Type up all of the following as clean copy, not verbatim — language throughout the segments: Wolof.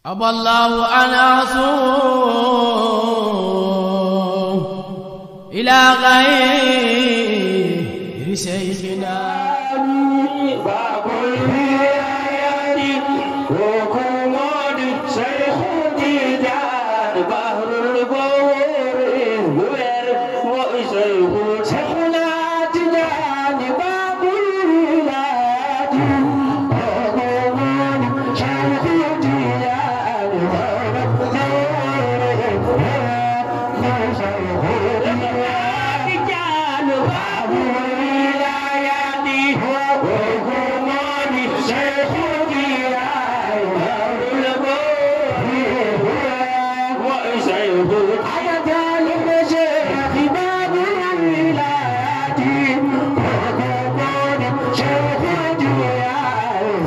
أبى الله أن أصوم إلى غير شيخنا باب الهداية وكمال شيخ الديدان بحر البور وشيخ شيخنا الديدان باب الهداية وكمال شيخ الديدان بحر البور وشيخ الديدان باب الهداية وكمال شيخ الديدان بحر البور وشيخ على ذلك شيخ باب الولايات وكمال شيخ الديدان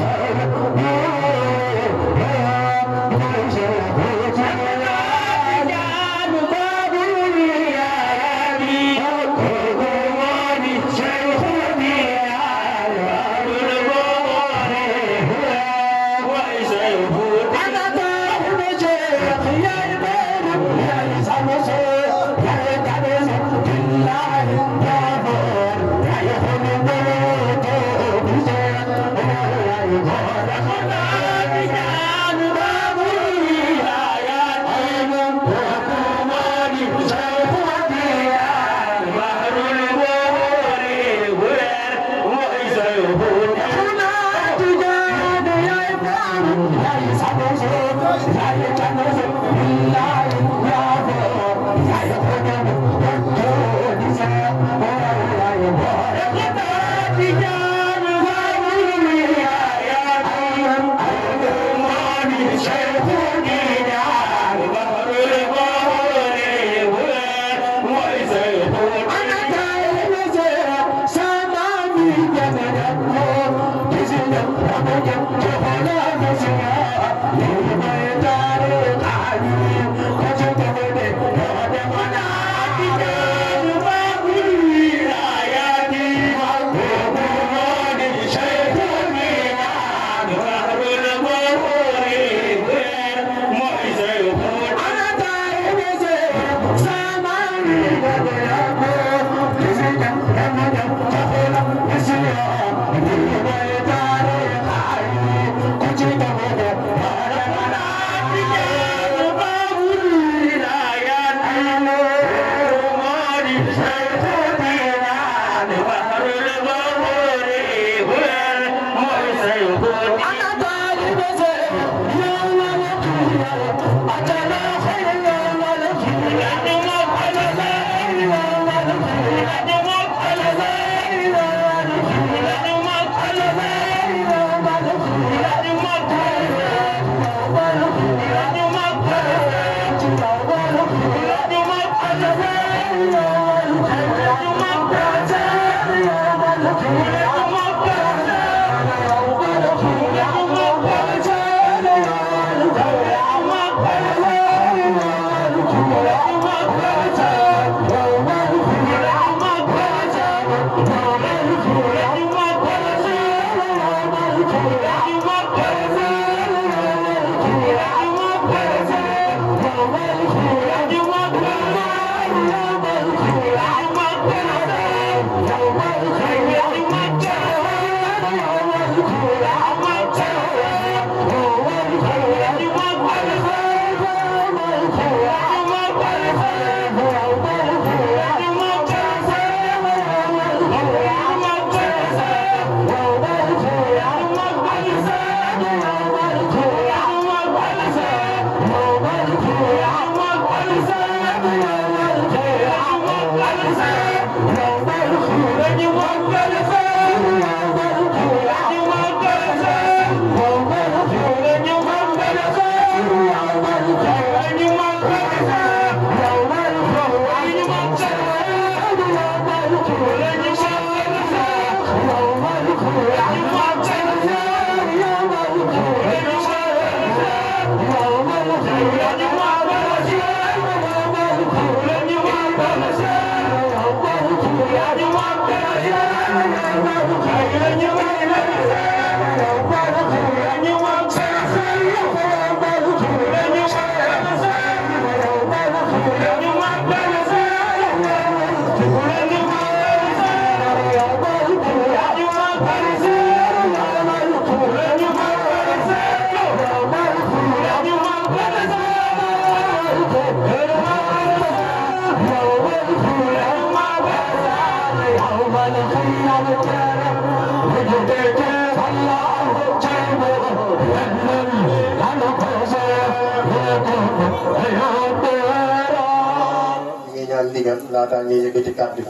ndigal laataa ñuy yëkkati kàddu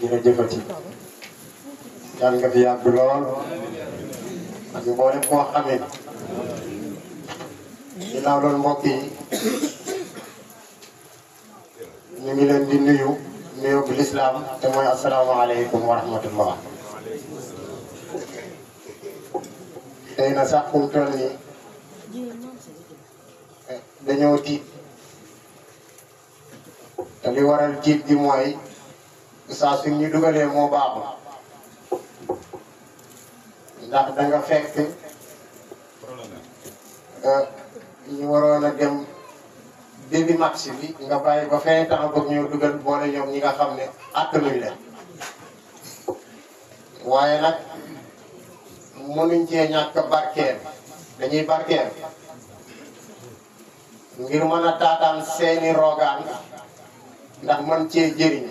jërëjëfati yàlla nga fi yàgg lool ak mboolem koo xamee ginnaaw loolu mbokk yi ñu ngi leen di nuyu nuyoo bu lislaam te mooy asalaamaaleykum wa rahmatullah. tey na sax fu mu toll nii dañoo tiit te li waral tiit gi mooy saa suñ ñu dugalee moo baaxul ndax da nga fekk ñu waroon a dem début match bi nga bàyyi ba fee tax bëgg ñoo dugal boole ñoom ñi nga xam ne attanuñ leen waaye nag mënuñ cee ñàkk barkeel dañuy barkeel ngir mën a taataan seeni rogaan ndax mën cee jëriñ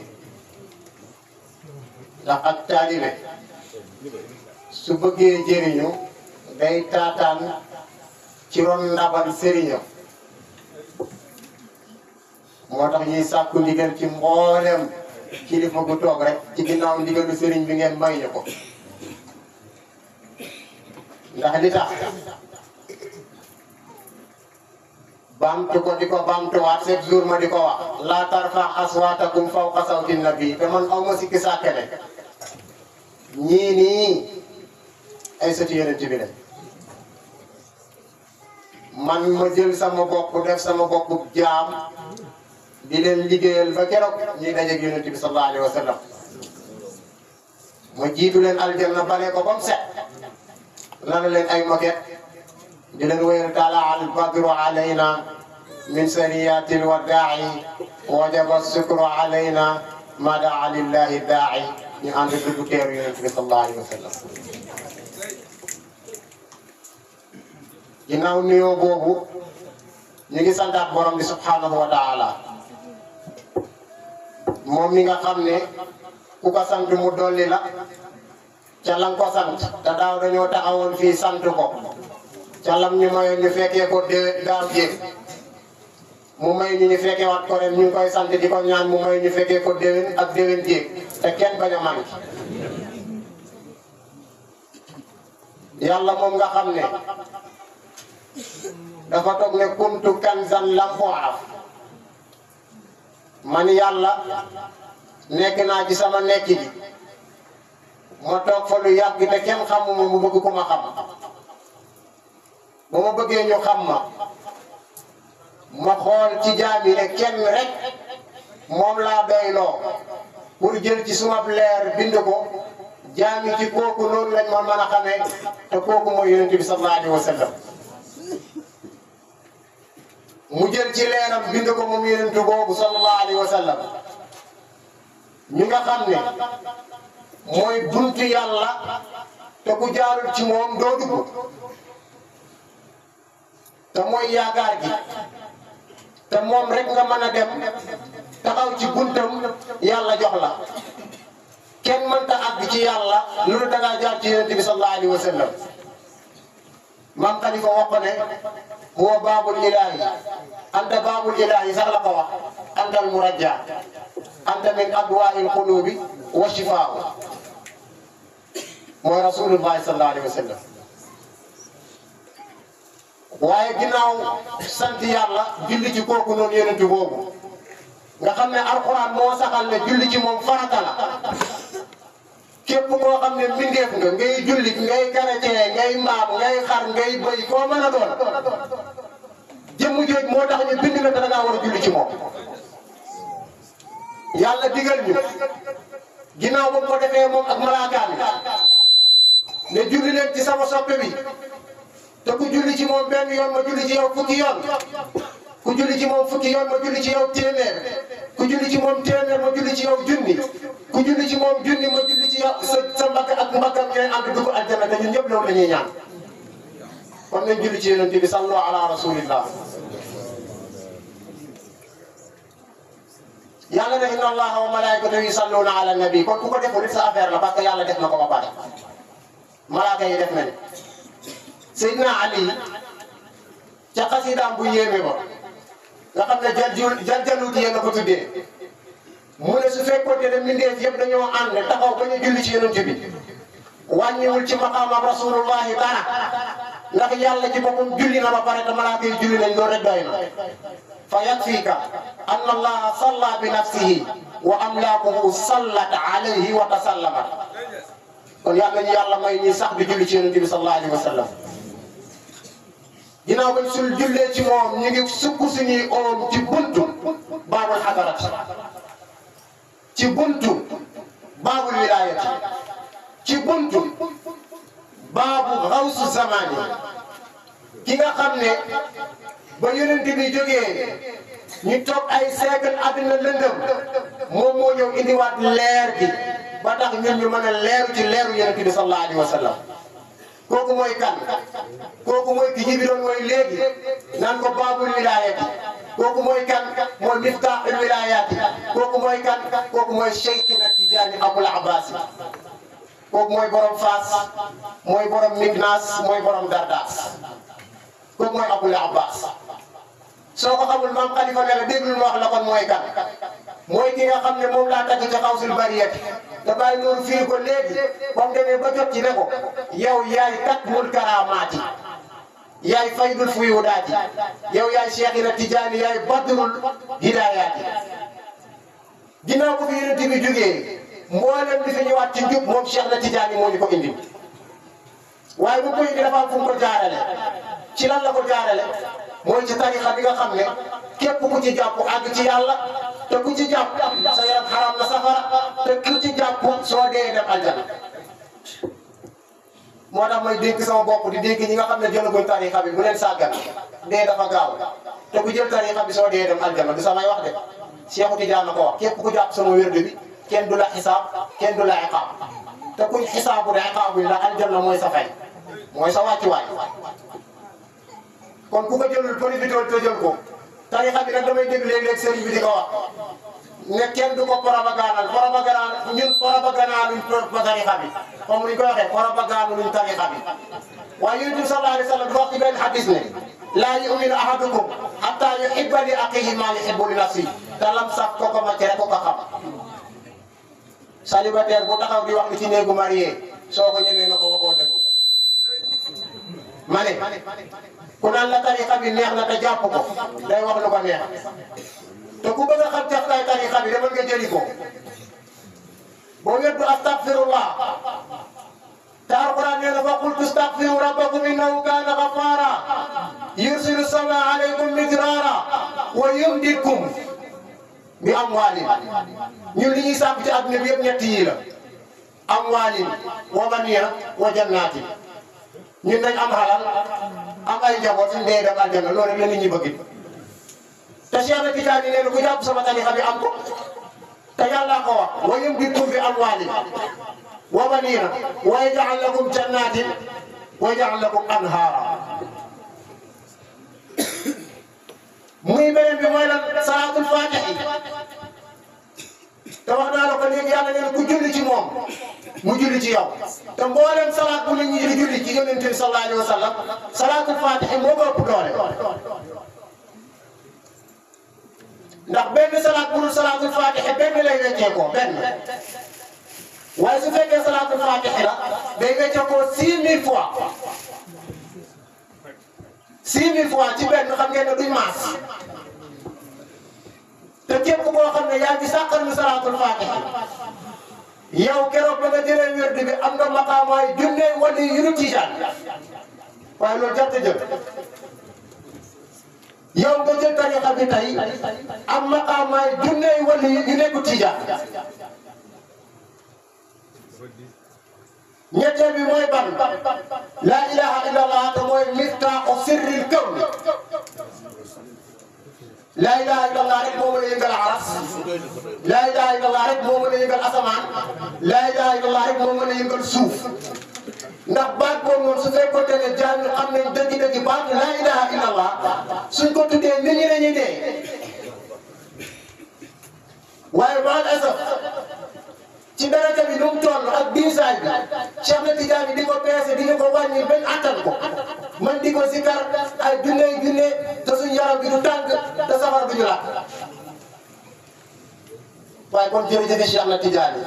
ndax ak taalibe su bëggee jëriñu day taataan ci ron ndabal sëriñam moo tax ñuy sàkku ndigal ci mboolem kilifa gu toog rek ci ginnaaw ndigalu sëriñ bi ngeen may ñu ko ndax li tax baamtu ko di ko baamtuwaat chaque jour ma di ko wax laa tarfa aswaatakum fawqa sawti nabi te man aw ma sikki sàkkene ñii nii ay sëti yonent bi lañ man ma jël sama bopp def sama bopp jaam di leen liggéeyal ba keroog ñuy dajeeg yonent bi sallallahu alayhi wa sallam ma jiitu leen aljanna bale ko ba mu set lana leen ay moket di leen wéyal taala al badru alayna min saniyatil wadaa'i wajaba sukru alayna ma daa lillahi daa'i ñu ànd dugg teeru yonent bi sallallahu alayhi wa sallam ginnaaw nuyoo boobu ñu ngi santaat borom bi subhanahu wa taala moom mi nga xam ne ku ko sant mu dolli la ca lan ko sant te daaw dañoo taxawoon fii sant ko ca lam ñu mayoon ñu fekkee ko daaw jéeg mu may ñu fekkee waat ko ren ñu ngi koy sant di ko ñaan mu may ñu fekkee ko déwén ak déwén jéeg te kenn bañ a manqué yàlla moom nga xam ne dafa toog ne kuntu kanzan lam u'raf man yàlla nekk naa ci sama nekk gi ma toog fa lu yàgg te kenn xamuma mu bëgg ko ma xam ba ma bëggee ñu xam ma xool ci jaam yi ne kenn rek moom laa doyloo pour jël ci suma leer bind ko jaam yi ci kooku noonu lañ ma mën a xamee te kooku mooy yonent bi sallallahu alayhi wa sallam mu jël ci leeram bind ko moom yonent boobu sallallahu alayhi wa sallam ñu nga xam ne mooy buntu yàlla te ku jaarul ci moom doo dugg te mooy yaakaar gi te moom rek nga mën a dem taxaw ci buntam yàlla jox la kenn mënta àgg ci yàlla loolu da ngaa jaar ci yonent bi sallallahu alayhi wa sallam maam Khalifa wax ko ne huwa baabul ilaahi anta baabul ilaahi sax la ko wax anta al murajja anta min adwaa'il quluubi wa shifaa mooy rasulullahi sallallahu alayhi wa sallam waaye ginnaaw sant yàlla julli ci kooku noonu yonent boobu nga xam ne alquran moo saxal ne julli ci moom farata la képp koo xam ne mbindeef nga ngay jullit ngay chrétien ngay mbaam ngay xar ngay bëy koo mën a doon jëmm jooj moo tax ñu bind la te da ngaa war a julli ci moom yàlla digal ñu ginnaaw ba mu ko defee moom ak malaakaan ne julli leen ci sama soppe bi te ku julli ci moom benn yoon ma julli ci yow fukki yoon ku julli ci moom fukki yoon ma julli ci yow téeméer ku julli ci moom téeméer ma julli ci yow junni ku julli ci moom junni ma julli ci yow sa mbagg ak mbaggam ñooy ànd dugg aljanna te ñun ñëpp loolu la ñuy ñaan kon nañ julli ci yonent bi sallu ala rasulillah yàlla ne inna allaha wa malaikatahu yusalluna ala nabi kon ku ko deful it sa affaire la parce que yàlla def na ko ba pare malaaka yi def nañ Seydina Ali ca xasidaam bu yéeme ba nga xam ne jaljaluuti yéen a ko tuddee mu ne su fekkoon ne mbindeef yëpp dañoo ànd taxaw ba ñu julli ci yonent bi wàññiwul ci maqaamam rasulullahi dara ndax yàlla ci boppam julli na ba pare te malaaka yi julli nañ loolu rek doy na fa yakfika anna allaha salla bi nafsihi wa amlaakuhu sallat alayhi wa tasallamat kon yàlla ñu yàlla may ñi sax di julli ci yonent bi sallallahu alayhi wa sallam ginnaaw bañ sul jullee ci moom ñu ngi sukk suñuy oom ci buntu baabul xadarat ci buntu baabul wilayat ci buntu baabu xawsu zamani ki nga xam ne ba yonent bi jógee ñu toog ay siècle àddina lëndëm moom moo ñëw indiwaat leer gi ba tax ñun ñu mën a leeru ci leeru yonent bi sallallahu alayhi wa sallam kooku mooy kan kooku mooy ki ñi bi doon mooy léegi naan ko baabul wilayati kooku mooy kan mooy miftaaxul wilayati kooku mooy kan kooku mooy Cheikhina Tijaani Abul Abbas kooku mooy borom Faas mooy borom Miknaas mooy borom Dardaas kooku mooy Abul Abbas soo ko xamul maam Khalifa ne la déglul ma wax la kon mooy kan mooy ki nga xam ne moom laa tagg ci xawsul bariyati te bàyyi noonu firi ko léegi ba mu demee ba jot ci ne ko yow yaay katmul karamaati yaay faydul fuyudaati yow yaay Cheikhina Tijaani yaay badrul hidayaati ginnaaw bu fi yonent bi jógee mboolem li fi ñëwaat ci njub moom Cheikhina Tijaani moo ñu ko indi waaye bu ko indi dafa am fu mu ko jaarale ci lan la ko jaarale mooy ci tarixa bi nga xam ne képp ku ci jàpp àgg ci yàlla te ku ci jàpp sa yaram xaram na safara te ku ci jàpp soo dee dem aljana moo tax may dénk sama bopp di dénk ñi nga xam ne jëlaguñ tarixa bi bu leen sàggan dee dafa gaaw te ku jël tarixa bi soo dee dem aljana du samay wax de Cheikhu Tidiane ko wax képp ku jàpp sama wérde bi kenn du la xisaab kenn du la iqaab te kuñ xisaabu de iqaabu la aljana mooy sa fay mooy sa wàccuwaay kon ku ko jëlul profité te jël ko tarixa bi nag damay dégg léeg-léeg sëriñ bi di ko wax ne kenn du ko propagandal ñun propagandaluñ tarixa bi comme ni ñu ko waxee propagandaluñ tarixa bi waaye Yonent bi sallallahu alayhi wa sallam wax ci benn hadis ne laa yu'minu ahadukum hatta yuhibba li axiihi maa yuhibbu li nafsihi te lam sax ko ko macce rek ko ko xam célibataire bu taxaw di wax ni ci néegu marié soo ko ñemee na ko waxoo dëgg ma ne ku naan la tarixa bi neex na te jàpp ko day wax lu ko neex te ku bëgg a xam cafkaay tarixa bi demal nga jëli ko boo weddu astaghfirullah te alquran nee na fa qultu astaghfiru rabbakum innahu kaana ghaffara yursilu samaa alaykum midrara wa yumdidkum bi amwaalin ñun li ñuy sàkk ci àdduna bi yëpp ñett yi la amwaalin wa baniina wa jannaatin ñun dañ am xalal am ay njaboot suñ dee dem aljana loolu rek la nit ñi bëgg te Cheikh Tidiane nee na ku jàpp sama tarixa bi am ko te yàlla ko wax wa yumdidkum bi amwaalin wa baniina wa yaj'al lakum jannaatin wa yaj'al lakum anhaara muy beneen bi mooy lan salaatul faatihi te wax naa la ko léegi yàlla nee na ku julli ci moom mu julli ci yow te mboolem salaat bu nit ñi di julli ci yonent bi sallallahu alayhi wa sallam salaatul faatihi moo ko ëpp doole ndax benn salaat bu dul salaatul faatihi benn lay weccee ko benn waaye su fekkee salaatul faatihi la day weccee ko 6000 fois 6000 fois ci benn xam ngeen ne duñ maas te képp koo xam ne yaa ngi sàqal mu salaatul faatihi yow keroog ba nga jëlee wérdu bi am nga maqaamaay junne wala yu nu Tijaan waaye loolu jàpp jël yow nga jël tarixa bi tey am maqaamaay junne wala yu nekku Tijaan ñetteel bi mooy ban laa ilaha illa allah te mooy miftaaxu sirril kawni laa ilaha illa allah rek moo mën a yëngal aras laa ilaha illa allah rek moo mën a yëngal asamaan laa ilaha illa allah rek moo mën a yëngal suuf ndax baat boobu noonu su fekkoon ne jaam ñu xam nañ dëgg-dëgg baat laa ilaha illa allah suñ ko tuddee nit ñi dañuy dee waaye maal asaf ci daraja bi nu mu toll ak diisaay bi Cheikh na Tidiane di ko peese di ñu ko wàññi bañ attan ko man di ko sikar ay junne te suñu yaram bi du tàng te safara du ñu lakk waaye kon jërëjëf Cheikh Ahmed Tidiane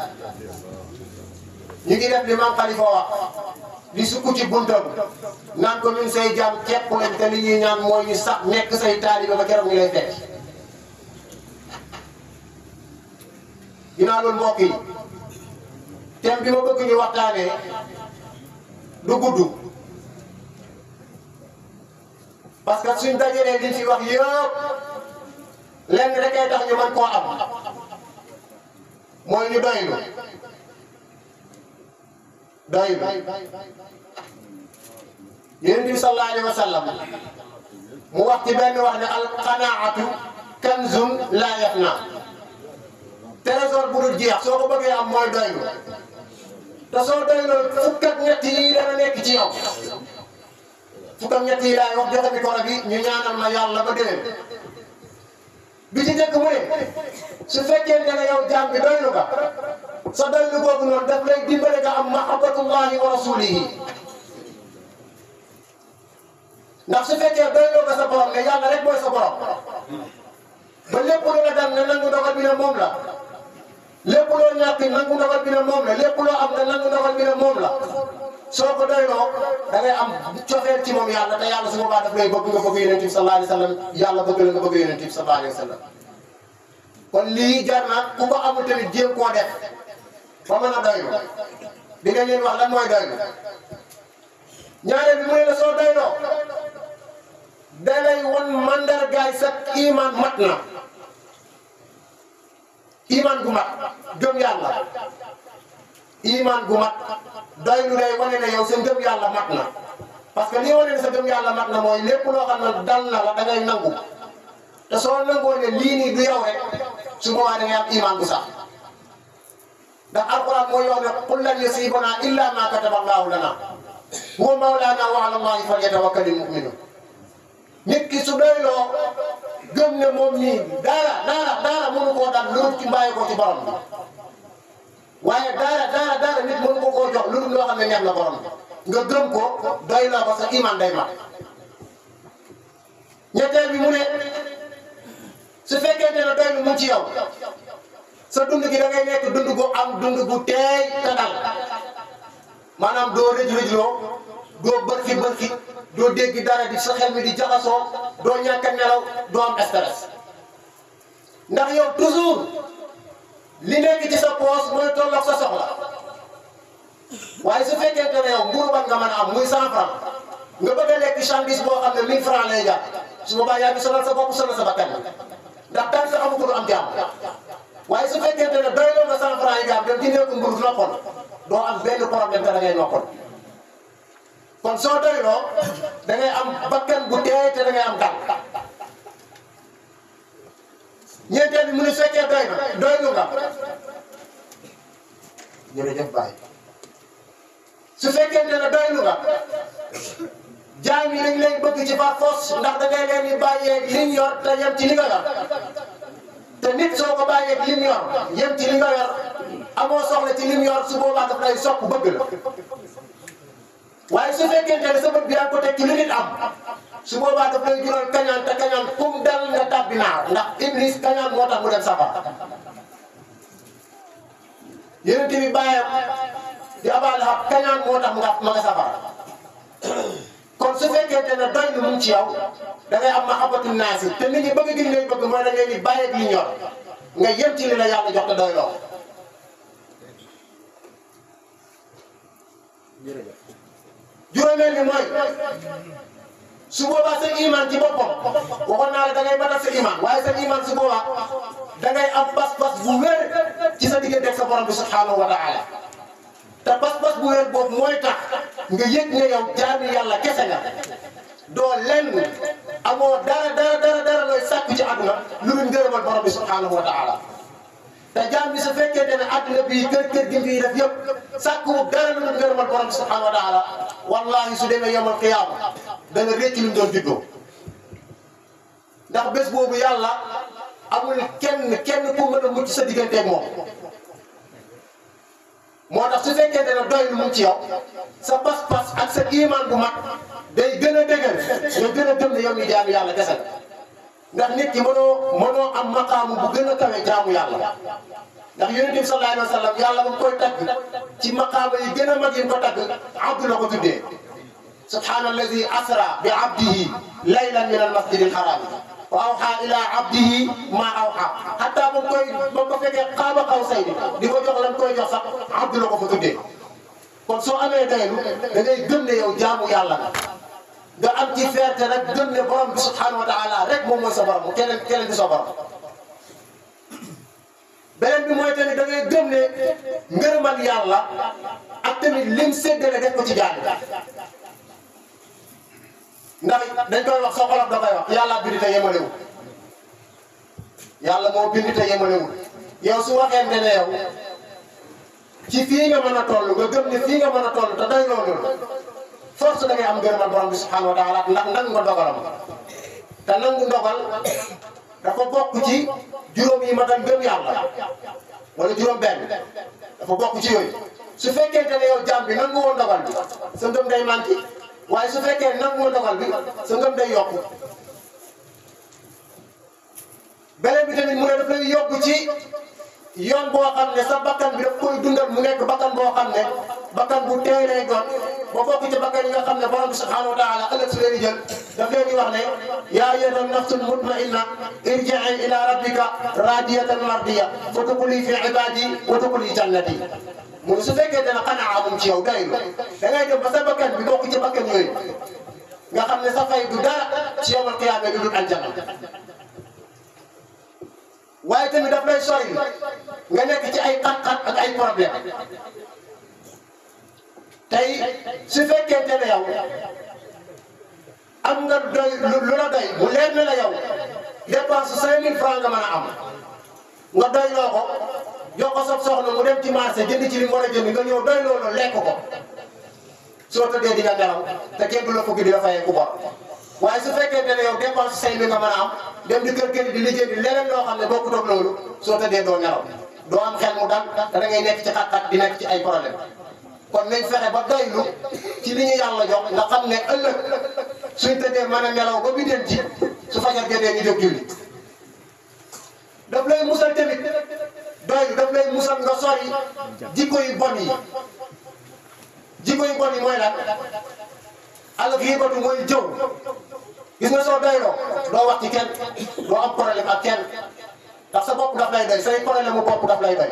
ñu ngi def li Maam Khalifa wax di sukk ci buntam naan ko ñun say jaam képp lañ te li ñuy ñaan mooy ñu sax nekk say taalibe ba keroog ñu lay fekk. ginnaaw loolu mbokk yi thème bi ma bëgg ñu waxtaanee du gudd parce que suñ dajalee liñ fi wax yëpp lenn rek ay tax ñu mën koo am mooy ñu doylu Yonent bi sallallahu alayhi wa sallam mu wax ci benn wax ne al qanaatu kanzun laa yafna trésor bu dul jeex soo ko bëggee am mooy doylu te soo doyloo fukk ak ñett yi dana nekk ci yow fukk ak ñett yi laay wax joxe micro bi ñu ñaanal ma yàlla ba déwén bi ci njëkk mu ne su fekkente ne yow jaam bi doylu nga sa doylu boobu noonu daf lay dimbale nga am mahabbatullahi wa rasulihi ndax su fekkee doyloo nga sa borom ne yàlla rek mooy sa borom ba lépp lu nga dal ne nangu dogal bi ne moom la lépp loo ñàkk nangu dogal bi ne moom la lépp loo am ne nangu dogal bi ne moom la soo ko doyloo da ngay am cofeel ci moom yàlla te yàlla su boobaa daf lay bëgg nga bëgg yonent bi sallallahu alayhi wa sallam yàlla bëgg la nga bëgg yonent bi sallallahu alayhi wa sallam kon lii jar na ku ko amul tamit jéem koo def ba mën a doylu di nga leen wax lan mooy doylu ñaareel bi mu ne la soo doyloo da lay won mandargaay sa iman mat na iman gu mat gëm yàlla iman gu mat doylu day wane ne yow sa gëm yàlla mat na parce que li wane ne sa gëm yàlla mat na mooy lépp loo xam ne dal na la da ngay nangu te soo nangoo ne lii nii du yow rek su boobaa da ngay am iman gu sax ndax alquran mooy wax ne qul lan yusiibanaa illa ma kataba allahu lana huwa mawlana wa ala allahi falyatawakkalil mu'minun nit ki su doyloo gëm ne moom nii dara mënu koo dal lu ci bàyyi ko ci borom bi waaye dara nit mënu ko koo jox lu dul loo xam ne neex na borom bi nga gëm ko doyloo ko sa iman day mat ñetteel bi mu ne su fekkente ne doylu mu ci yow sa dund gi da ngay nekk dund gu am dund gu teey te dal maanaam doo rëj-rëjloo doo bërki doo dégg dara di sa xel mi di jaxasoo doo ñàkk a nelaw doo am stress ndax yow toujours li nekk ci sa poos mooy tolloog sa soxla waaye su fekkente ne yow mburu ban nga mën a am muy 100 francs nga bëgg a lekk sandwich boo xam ne 1000 francs lay jar su boobaa yaa ngi sonal sa bopp sonal sa bakkan ndax tant que amu ko du am jàmm waaye su fekkente ne doyloo nga 100 francs yi nga am dem jëndee ko mburu noppal doo am benn problème te da ngay noppal kon soo doyloo da ngay am bakkan bu teey te da ngay am dal ñeenteel bi mu ne fekkee doylu nga jërëjëf Baye su fekkente ne doylu nga jaam yi dañ lay bëgg ci par force ndax da ngay leen di bàyyeeg liñ yor te yem ci li nga yor te nit soo ko bàyyeeg lim yor yem ci li nga yor amoo soxla ci lim yor su boobaa daf lay sopp bëgg la waaye su fekkente ne sa bët bi yaa ko teg ci li nit am su boobaa daf lay jural kañaan te kañaan kum dal nga tàbbi naar ndax iblis kañaan moo tax mu dem safara Yonent bi bàyyam di Abaa Lahab kañaan moo tax ma nga safara kon su fekkente ne doy lu mu ci yow da ngay am mahabbatu naasi te nit ñi bëgg gi ñu lay bëgg mooy da ngay ni bàyyeeg li ñor nga yem ci li la yàlla jox te doy loo juróomeel bi mooy su boobaa sa iman ci boppam waxoon naa la da ngay matal sa iman waaye sa iman su boobaa da ngay am pas-pas bu wér ci sa diggante ak sa borom bi subhanahu wa taala te pas-pas bu wér boobu mooy tax nga yëg ne yow jaami yàlla kese nga doo lenn amoo dara looy sàkku ci àdduna lu dul ngërëmal borom bi subhanahu wa taala te jaam bi su fekkente ne àdduna bii kër gi fii def yëpp sàkku dara lu dul ngërëmal borom bi subhanahu wa taala wallahi su demee yomal qiyaama dana récc lu mu doon juddoo ndax bés boobu yàlla amul kenn ku mën a mucc sa digganteeg moom moo tax su fekkente ne doy lu mu ci yow sa pas-pas ak sa iman bu mat day gën a dëgër nga gën a gëm ne yow mi jaamu yàlla kese ndax nit ki mënoo am maqaamu bu gën a kawe jaamu yàlla ndax yonent bi sallallahu alayhi wa sallam yàlla ba koy tagg ci maqaama yi gën a mag yi ko tagg abdu la ko tuddee subhaana allazi asra bi abdihi laylan min al masjid al haram wa awha ila abdihi ma awha hatta ba ko fekkee qaaba qawsayni di ko jox lan koy jox sax abdu la ko fa tuddee kon soo amee daylu da ngay gëm ne yow jaamu yàlla nga am ci fierté rek gëm ne borom bi subhanahu wa taala rek moom mooy sa borom keneen di sa borom beneen bi mooy tamit da ngay gëm ne ngërëmal yàlla ak tamit lim séddale def ko ci jaam ndax dañ koy wax soo xolof da koy wax yàlla bind te yemalewul yàlla moo bind te yemalewul yow su waxee ne yow ci fii nga mën a toll nga gëm ne fii nga mën a toll te day loolu force da ngay am ngërëmal borom bi subhanahu wa taala ndax nangu nga dogalam te nangu ndogal dafa bokk ci juróom yi matal gëm yàlla wala juróom benn dafa bokk ci yooyu su fekkente ne yow jaam bi nangu woon ndogal bi sa ngëm day manqué waaye su fekkee nangu woon ndogal bi sa ngëm day yokku beneen bi tamit mu ne daf lay yóbbu ci yoon boo xam ne sa bakkan bi daf koy dundal mu nekk bakkan boo xam ne bakkan bu teey lay doon ba bokk ci bakkan yi nga xam ne borom bi subhanahu wa taala ëllëg su leen di jël daf leen di wax ne yaa ayyatuha nafsul mutmainna irji'i ila rabbika radiyatan mardiya fa dkhuli fi ibadi wa dkhuli jannati mu ne su fekkee dana xanaa amum ci yow doylu da ngay dem ba sa bakkan bi bokk ci bakkan yooyu nga xam ne sa fay du dara ci yawmal qiyaama bi dul aljanna waaye tamit daf lay sori nga nekk ci ay xat-xat ak ay problème tey su fekkente ne yow am nga doy lu la doy mu leer na la yow dépense 5000 francs nga mën a am nga doy loo ko jox ko sa soxna mu dem ci marché jënd ci li mu war a jënd nga ñëw doy loolu lekk ko soo tëddee di nga nelaw te kenn du la fukki di la fayee ku bor waaye su fekkente ne yow dépense 5000 nga mën a am dem di kër di liggéey di leneen loo xam ne bokkut ak loolu soo tëddee doo nelaw doo am xel mu dal te da ngay nekk ci xat-xat di nekk ci ay problème kon nañ fexe ba doylu ci li ñu yàlla jox nga xam ne ëllëg suñ tëddee mën a nelaw ba bi den ci su fajar jotee ñu jóg julli daf lay musal tamit doylu daf lay musal nga sori jikko yu bon yi jikko yu bon yi mooy lan al xiibatu mooy jëw gis nga soo doyloo doo wax ci kenn doo am problème ak kenn ndax sa bopp daf lay doy say problème mu bopp daf lay doy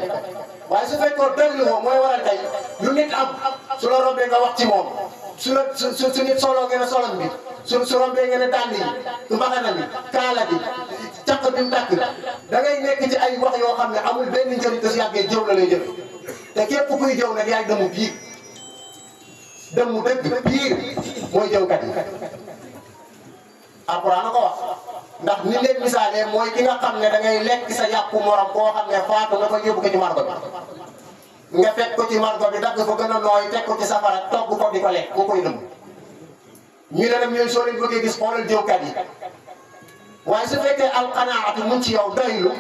waaye su fekkoon doylu woo mooy waral tey lu nit am su la rombee nga wax ci moom su nit soloo ngeen a solon bi su rombee ngeen a dàll yi su mbaxana bi kaala bi caq bi mu takk da ngay nekk ci ay wax yoo xam ne amul benn njëriñ te su yàggee jëw la lay jëf te képp kuy jëw nag yaay demu biir demu dëgg biir mooy jëwkat yi Alxuraan na ko wax ndax ni leen misaalee mooy ki nga xam ne da ngay lekk sa yàpp morom koo xam ne faatu nga ko yóbbu ko ci margo bi nga fekk ko ci margo bi dagg ko gën a nooy teg ko ci safara togg ko di ko lekk ku koy dëmm ñu ne nag ñooy soo leen bëggee gis xoolal jëwkat yi waaye su fekkee alqanaatu mu ci yow doylu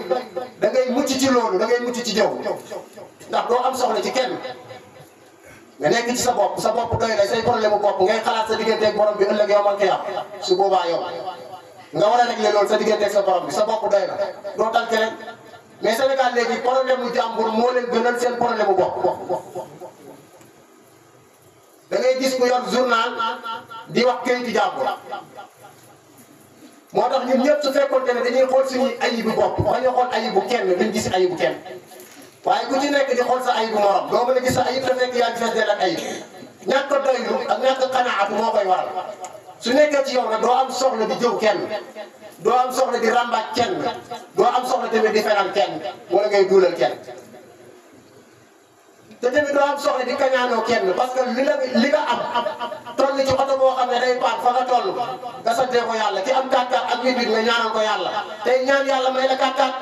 da ngay mucc ci loolu da ngay mucc ci jëw ndax doo am soxla ci kenn nga nekk ci sa bopp doy la say problème mu bopp ngay xalaat sa digganteeg borom bi ëllëg yow man ko yàq su boobaa yow nga war a régler loolu sa digganteeg sa borom bi sa bopp doy la doo tal keneen mais Sénégal léegi problème mu jàmbur moo leen gënal seen problème mu bopp da ngay gis ku yor journal di wax kayitu jàmbur moo tax ñun ñëpp su fekkoonte ne dañuy xool suñuy ayibu bopp bañu xool ayibu kenn duñ gis ayibu kenn waaye ku ci nekk di xool sa ayibu morom doo mën a gis sa ayib te fekk yaa ngi fees dell ak ayib ñàkk a doylu ak ñàkk a xanaatu moo koy waral su nekkee ci yow nag doo am soxla di jëw kenn doo am soxla di ràmbaaj kenn doo am soxla tamit di fenal kenn wala ngay duulal kenn te tamit doo am soxla di kañaanoo kenn parce que li nga am toll ci oto boo xam ne day paan fa nga toll nga santee ko yàlla ki am 4x4 ak 8x8 nga ñaanal ko yàlla tey ñaan yàlla may la 4x4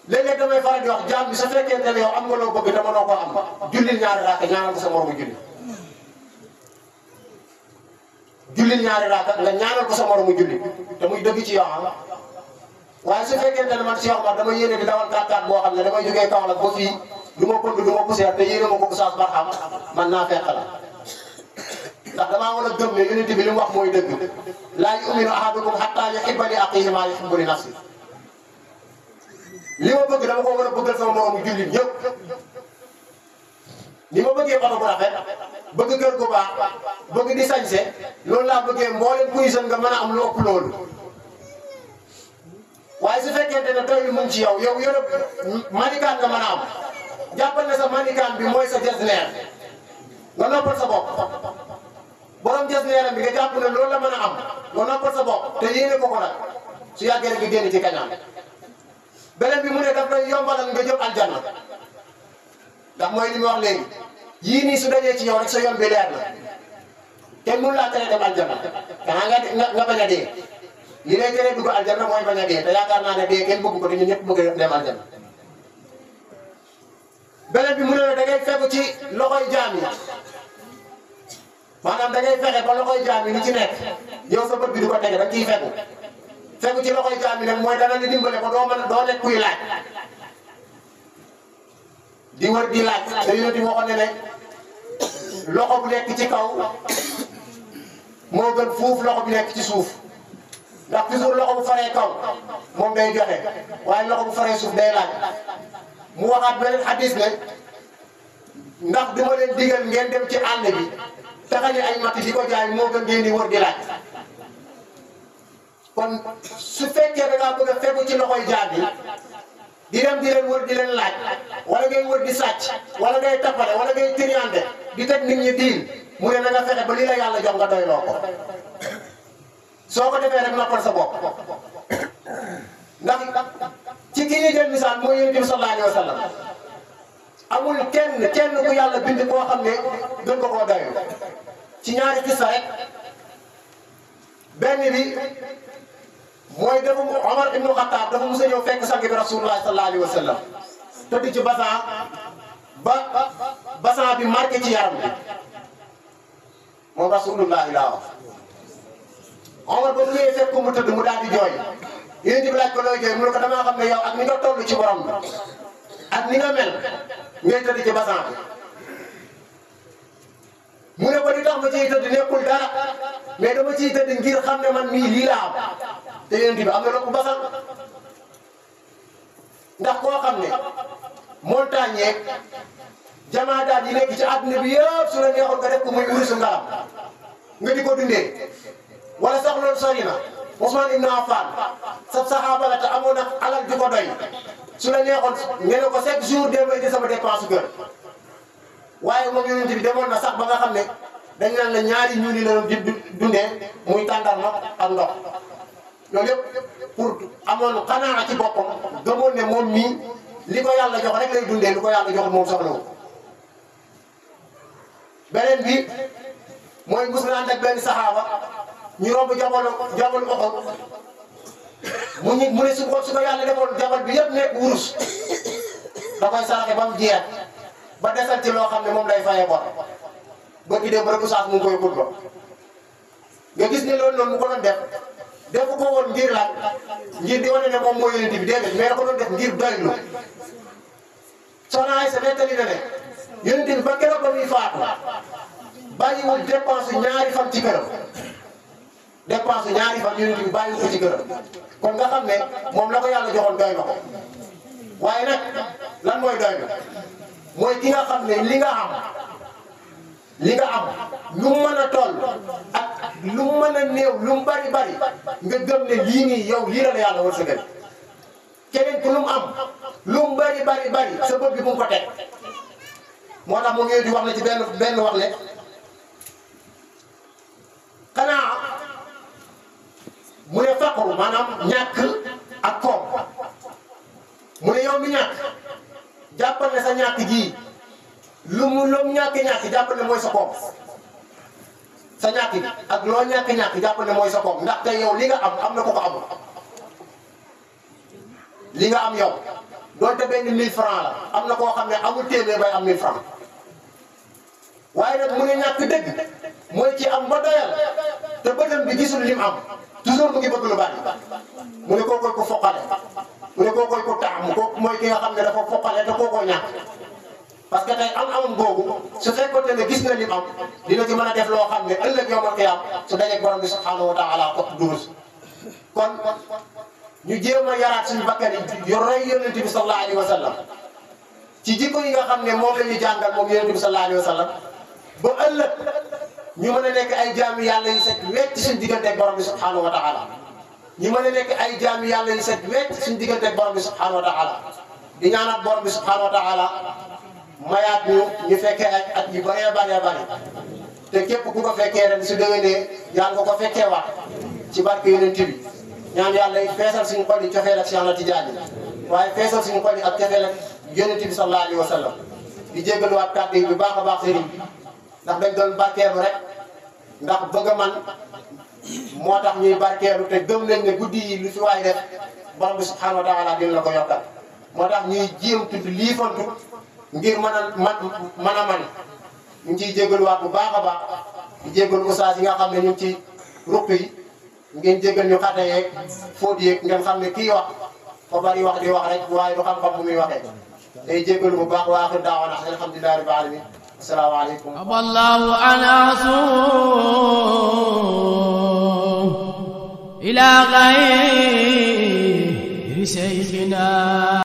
léeg-léeg damay faral di wax jaam bi su fekkente ne yow am nga loo bëgg te mënoo koo am jullil ñaari raaka ñaanal ko sa moromu julli jullil ñaari raaka nga ñaanal ko sa moromu julli te muy dëgg ci yow waaye su fekkente ne man si yow dama yéene di dawal 4x4 boo xam ne damay jógee Kaolack ba fii du ma pënd du ma poussière te yéene ma ko Oustaz Barham man naa fekk la ndax damaa war a gëm ne yonent bi li mu wax mooy dëgg laa yu'minu ahadukum hattaa yuhibba li axiihi maa yuhibbu li nafsihi li ma bëgg dama ko war a bëggal sama moromu jullit ñëpp ni ma bëggee oto bu rafet bëgg kër gu baax bëgg di sañse loolu laa bëggee mboolem kuy sën nga mën a am lu ëpp loolu waaye su fekkente ne doy mu ngi ci yow yore manikaan nga mën a am jàppal ne sa manikaan bi mooy sa jasneer nga noppal sa bopp borom jasneeram bi nga jàpp ne loolu la mën a am nga noppal sa bopp te yéene ko ko nag su yàggee rek nga génn ci kañaan beneen bi mu ne daf lay yombalal nga jëm aljanna ndax mooy li mu wax léegi yii nii su dajee ci yow rek sa yoon bi leer na kenn mënu laa tere dem aljanna xanaa nga bañ a dee li lay tere dugg aljanna mooy bañ a dee te yaakaar naa ne dee kenn bëgg ko te ñun ñëpp bëgg dem aljanna beneen bi mu ne la da ngay fegu ci loxoy jaam yi maanaam da ngay fexe ba loxoy jaam yi li ci nekk yow sa bët bi du ko tege da nga ciy fegu ci loxoy jaam yi nag mooy dana li dimbale ko doo nekk kuy laaj di wër di laaj te yonent bi waxoon ne loxo bu nekk ci kaw moo gën fuuf loxo bi nekk ci suuf ndax toujours loxo bu faree kaw moom day joxe waaye loxo bu faree suuf day laaj mu waxaat beneen hadis ne ndax duma leen digal ngeen dem ci àll bi taxani ay matti di ko jaay moo gën ngeen di wër di laaj kon su fekkee da ngaa bëgg a fegu ci loxoy jaam yi di dem di leen wër di leen laaj wala ngay wër di sàcc wala ngay tappale wala ngay tëriande di teg nit ñi diin mu ne na nga fexe ba li la yàlla jox nga doy loo ko soo ko defee rek noppal sa bopp ndax ci ki ñu jël misaal mooy yonent bi sallallahu alayhi wa sallam amul kenn ku yàlla bind koo xam ne gën ko koo doyoo ci ñaari kissa rek benn bi mooy dafa Omar ibnu Xattaab dafa mos a ñëw fekk sang bi rasulullah sallallahu alayhi wa sallam tëdd ci basan bi marqué ci yaram bi moom rasulullah laa wax Omar ba mu ñëwee fekk ko mu tëdd mu daal di jooy yéen bi laaj ko looy jooy mu ne ko damaa xam ne yow ak ni nga toll ci borom bi ak ni nga mel ngay tëdd ci basan bi mu ne ko li tax ma ciy tëdd nekkul dara mais dama ciy tëdd ngir xam ne man mii lii laa am te yéen bi am na loolu basan ndax koo xam ne montagne yeeg jamaadaat yi nekk ci àdduna bi yëpp su la neexoon nga def ko muy wurisu ngalam nga di ko dundee wala sax loolu sori na Ousmane Ibn Affan sa saxaaba la te amoon na alal ju ko doy su la neexoon nga ne ko chaque jour dee may di sama dépense kër waaye moom yonent bi demoon na sax ba nga xam ne dañ naan la ñaari ñuuli la doon di dundee muy tàndarma ak ndox loolu yëpp pour amoon xanaa ci boppam gëmoon ne moom mii li ko yàlla jox rek lay dundee li ko yàlla jox moom soxla wu beneen bi mooy mus na ànd ak benn saxaaba ñu romb jabal oxo mu ne su ko yàlla defoon jabal bi yëpp nekk wurus da koy saraxe ba mu jeex ba desal ci loo xam ne moom lay fayee bor ba ki dem ba rek saas mu ngi koy xutba nga gis ne loolu noonu mu ko doon defu ko woon ngir lan ngir di wane ne moom moo yonent bi déedéet mais da ko doon def ngir doylu soxna Aysa nettali na ne yonent bi ba keroog ba muy faatu bàyyiwul dépense ñaari fan ci këram dépense ñaari fan yonent bi bàyyiwul ko ci këram kon nga xam ne moom la ko yàlla joxoon doy na ko waaye nag lan mooy doy na mooy ki nga xam ne li nga am lu mu mën a toll ak lu mu mën a néew lu mu bari nga gëm ne lii nii yow lii la yàlla wërsëgal keneen ku lu mu am lu mu bari sa bopp bi bu mu ko teg moo tax moom yooyu di wax na ci benn wax ne xanaa mu ne faqru maanaam ñàkk ak koom mu ne yow mi ñàkk jàppal ne sa ñàkk ji lu mu ñàkk jàppal ne mooy sa koom sa ñàkk gi ak loo ñàkk jàppal ne mooy sa koom ndaxte yow li nga am na ko ko amul li nga am yow doonte benn 1000 francs la am na koo xam ne amul téeméer bay am 1000 francs waaye nag mu ne ñàkk dëgg mooy ci am ba doyal te bëtam bi gisul lim am toujours mu ngi bëgg lu bari mu ne koo koy ko foqale mu ne koo koy ko tax mu ko mooy ki nga xam ne dafa foqale te koo koy ñàkk parce que tey am boobu su fekkoon ne gis na lim am dina ci mën a def loo xam ne ëllëg yawmal qiyaam su dajeeg borom bi subhanahu wa taala ko dugal kon ñu jéem a yaraat suñu bakkan yi roy yonent bi sallallahu alayhi wa sallam ci jikko yi nga xam ne moom la ñu jàngal moom yonent bi sallallahu alayhi wa sallam ba ëllëg ñu mën a nekk ay jaami yàlla yu set wecc suñu digganteeg borom bi subhanahu wa taala ñu mën a nekk ay jaami yàlla yu set wecc suñu digganteeg borom bi subhanahu wa taala di ñaanaat borom bi subhanahu wa taala mayaat ñu fekkee ay at yu bëree bëri te képp ku ko fekkee ren su déwénee yàlla nga ko fekkee waat ci barke yonent bi ñaan yàlla yi feesal suñu xol yi cofeel ak Cheikh Ahmad Tidiane waaye feesal suñu xol yi ak cofeel ak yonent bi sallallahu alayhi wa sallam di jégaluwaat kàddu yi bu baax a baax sëriñ bi ndax dañ doon barkeelu rek ndax bëgg a man moo tax ñuy barkeelu te gëm nañ ne guddi yi lu fi waay def borom bi subhanahu wa taala dina la ko yokkal moo tax ñuy jéem tudd liifantu ngir mën a man ñu ngi ciy jégaluwaat bu baax a baax di jégalu ustaas yi nga xam ne ñu ngi ci ruq yi ngeen jégal ñu xate yeeg fóot yeeg ngeen xam ne kii wax fa bari wax di wax rek waaye du xam-xam bu muy waxee day jégalu bu baax wa aaxiru da'waana alhamdulillahi rabbil aalamiin assalaamu aleykum aballahu anasu ila ghayri shaykhina